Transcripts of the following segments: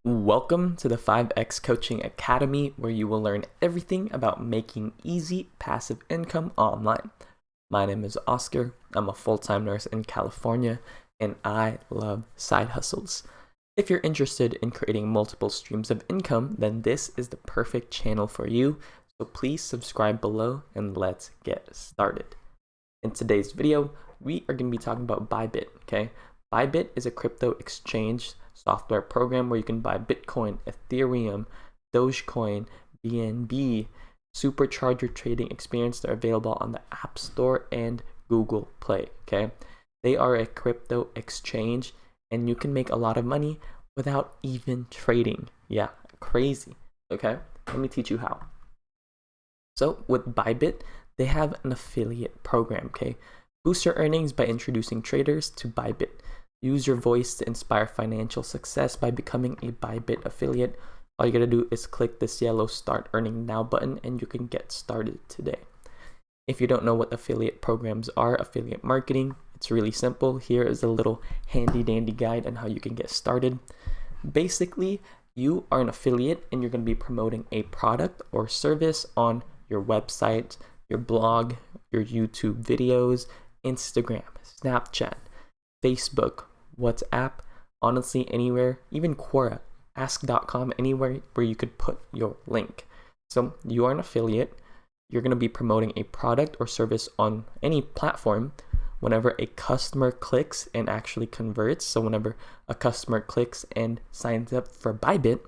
Welcome to the 5X Coaching Academy, where you will learn everything about making easy passive income online. My name is Oscar. I'm a full-time nurse in California, and I love side hustles. If you're interested in creating multiple streams of income, then this is the perfect channel for you. So please subscribe below and let's get started. In today's video, we are going to be talking about Bybit, okay? Bybit is a crypto exchange software program where you can buy Bitcoin, Ethereum, Dogecoin, BNB, supercharger trading experience. They're available on the App Store and Google Play, okay? They are a crypto exchange and you can make a lot of money without even trading. Yeah, crazy, okay? Let me teach you how. So with Bybit, they have an affiliate program, okay? Boost your earnings by introducing traders to Bybit. Use your voice to inspire financial success by becoming a Bybit affiliate. All you gotta do is click this yellow Start Earning Now button and you can get started today. If you don't know what affiliate programs are, affiliate marketing, it's really simple. Here is a little handy dandy guide on how you can get started. Basically, you are an affiliate and you're gonna be promoting a product or service on your website, your blog, your YouTube videos, Instagram, Snapchat, Facebook, WhatsApp, honestly anywhere, even Quora, ask.com, anywhere where you could put your link. So you are an affiliate, you're going to be promoting a product or service on any platform. Whenever a customer clicks and actually converts, so whenever a customer clicks and signs up for Bybit,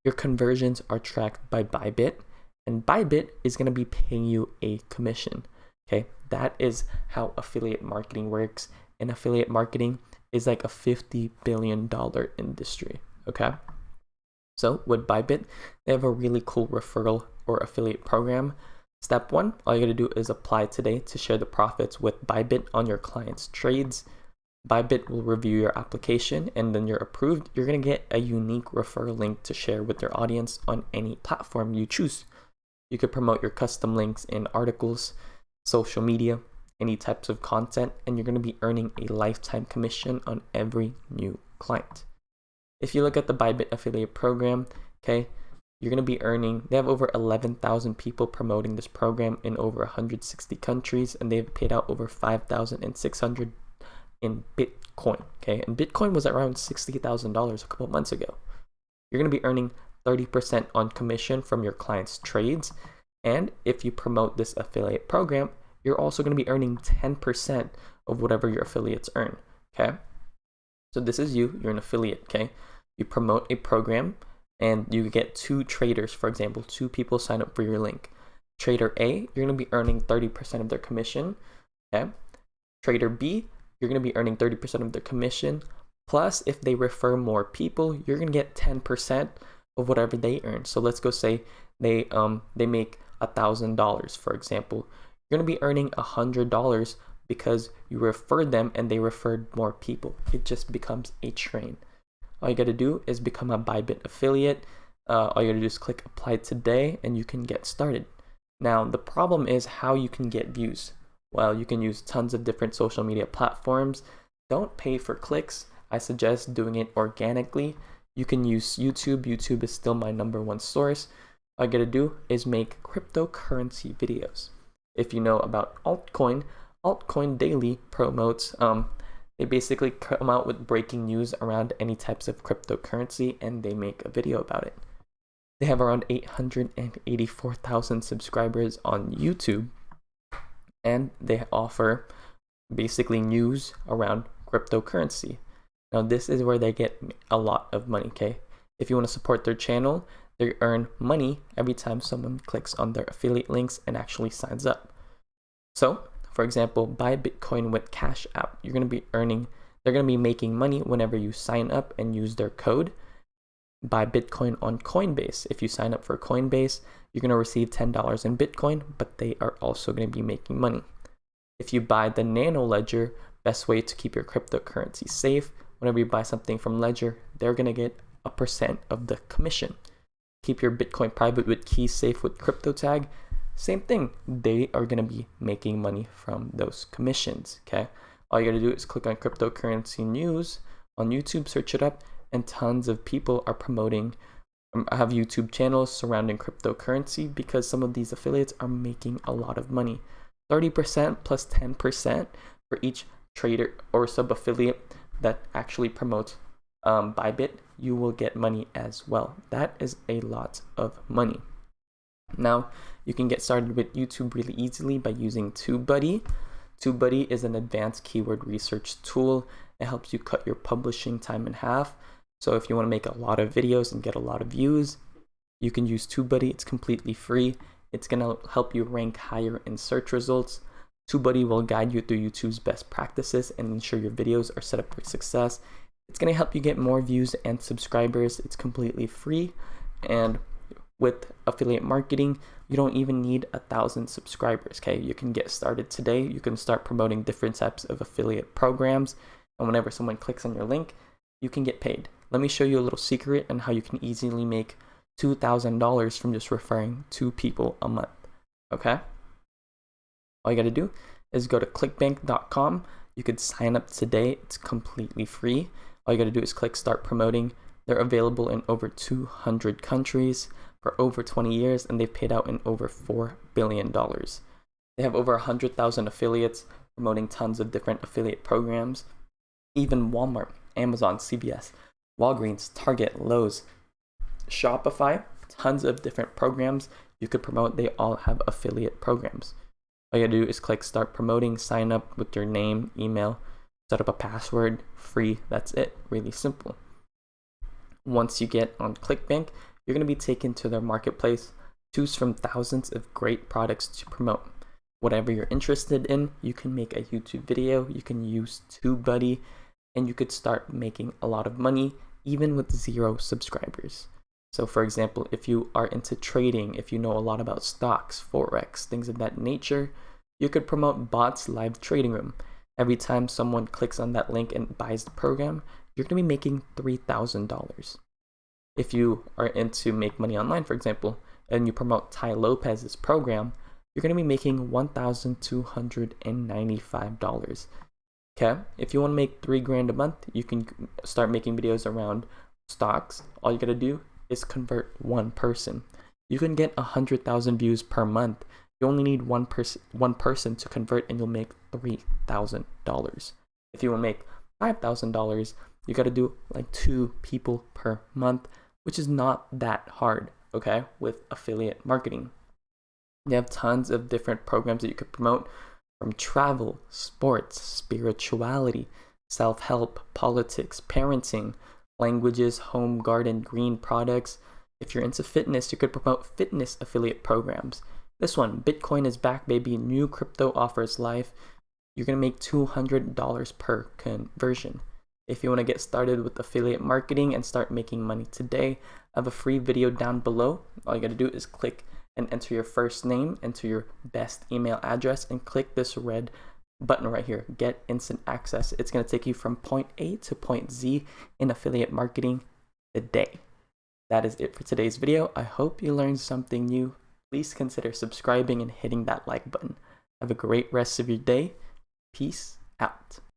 your conversions are tracked by Bybit, and Bybit is going to be paying you a commission. Okay, that is how affiliate marketing works. And affiliate marketing is like a $50 billion industry, okay? So with Bybit, they have a really cool referral or affiliate program. Step one, all you gotta do is apply today to share the profits with Bybit on your client's trades. Bybit will review your application and then you're approved. You're gonna get a unique referral link to share with your audience on any platform you choose. You could promote your custom links in articles, social media, any types of content, and you're going to be earning a lifetime commission on every new client. If you look at the Bybit affiliate program, okay, you're going to be earning, they have over 11,000 people promoting this program in over 160 countries, and they've paid out over 5,600 in Bitcoin, okay? And Bitcoin was around $60,000 a couple months ago. You're going to be earning 30% on commission from your clients' trades, and if you promote this affiliate program, you're also going to be earning 10% of whatever your affiliates earn, okay? So this is you're an affiliate, okay? You promote a program and you get two traders, for example, two people sign up for your link. Trader A, you're going to be earning 30% of their commission, okay? Trader B, you're going to be earning 30% of their commission, plus if they refer more people, you're going to get 10% of whatever they earn. So let's go say they make $1,000, for example. You're going to be earning $100 because you referred them and they referred more people. It just becomes a train. All you got to do is become a Bybit affiliate. All you got to do is click apply today and you can get started. Now, the problem is how you can get views. Well, you can use tons of different social media platforms. Don't pay for clicks. I suggest doing it organically. You can use YouTube. YouTube is still my #1 source. All you got to do is make cryptocurrency videos. If you know about Altcoin Daily promotes, they basically come out with breaking news around any types of cryptocurrency and they make a video about it. They have around 884,000 subscribers on YouTube and they offer basically news around cryptocurrency. Now this is where they get a lot of money, okay? If you want to support their channel, they earn money every time someone clicks on their affiliate links and actually signs up. So, for example, buy Bitcoin with Cash App. They're going to be making money whenever you sign up and use their code. Buy Bitcoin on Coinbase. If you sign up for Coinbase, you're going to receive $10 in Bitcoin, but they are also going to be making money. If you buy the Nano Ledger, best way to keep your cryptocurrency safe, whenever you buy something from Ledger, they're going to get a % of the commission. Keep your Bitcoin private with keys safe with CryptoTag. Same thing. They are going to be making money from those commissions, okay? All you got to do is click on cryptocurrency news on YouTube, search it up, and tons of people are promoting, have YouTube channels surrounding cryptocurrency because some of these affiliates are making a lot of money. 30% plus 10% for each trader or sub affiliate that actually promotes Bybit, you will get money as well. That is a lot of money. Now, you can get started with YouTube really easily by using TubeBuddy. TubeBuddy is an advanced keyword research tool. It helps you cut your publishing time in half. So if you want to make a lot of videos and get a lot of views, you can use TubeBuddy. It's completely free. It's going to help you rank higher in search results. TubeBuddy will guide you through YouTube's best practices and ensure your videos are set up for success. It's going to help you get more views and subscribers. It's completely free. And with affiliate marketing, you don't even need 1,000 subscribers, okay? You can get started today. You can start promoting different types of affiliate programs. And whenever someone clicks on your link, you can get paid. Let me show you a little secret on how you can easily make $2,000 from just referring 2 people a month, okay? All you gotta do is go to clickbank.com. You could sign up today. It's completely free. All you gotta do is click start promoting. They're available in over 200 countries for over 20 years, and they've paid out in over $4 billion. They have over 100,000 affiliates promoting tons of different affiliate programs. Even Walmart, Amazon, CVS, Walgreens, Target, Lowe's, Shopify, tons of different programs you could promote. They all have affiliate programs. All you gotta do is click start promoting, sign up with your name, email, set up a password, free. That's it, really simple. Once you get on ClickBank, you're gonna be taken to their marketplace. Choose from thousands of great products to promote. Whatever you're interested in, you can make a YouTube video, you can use TubeBuddy, and you could start making a lot of money even with 0 subscribers. So for example, if you are into trading, if you know a lot about stocks, Forex, things of that nature, you could promote Bots Live Trading Room. Every time someone clicks on that link and buys the program, you're gonna be making $3,000. If you are into make money online, for example, and you promote Ty Lopez's program, you're gonna be making $1,295. Okay, if you want to make $3,000 a month, you can start making videos around stocks. All you gotta do is convert 1 person. You can get 100,000 views per month. You only need one person to convert, and you'll make $3,000. If you want to make $5,000, you gotta do like 2 people per month, which is not that hard, okay, with affiliate marketing. You have tons of different programs that you could promote, from travel, sports, spirituality, self-help, politics, parenting, languages, home, garden, green products. If you're into fitness, you could promote fitness affiliate programs. This one, Bitcoin is back, baby. New crypto offers life. You're gonna make $200 per conversion. If you want to get started with affiliate marketing and start making money today, I have a free video down below. All you gotta do is click and enter your first name, enter your best email address, and click this red button right here, get instant access. It's going to take you from point A to point Z in affiliate marketing today. That is it for today's video. I hope you learned something new. Please consider subscribing and hitting that like button. Have a great rest of your day. Peace out.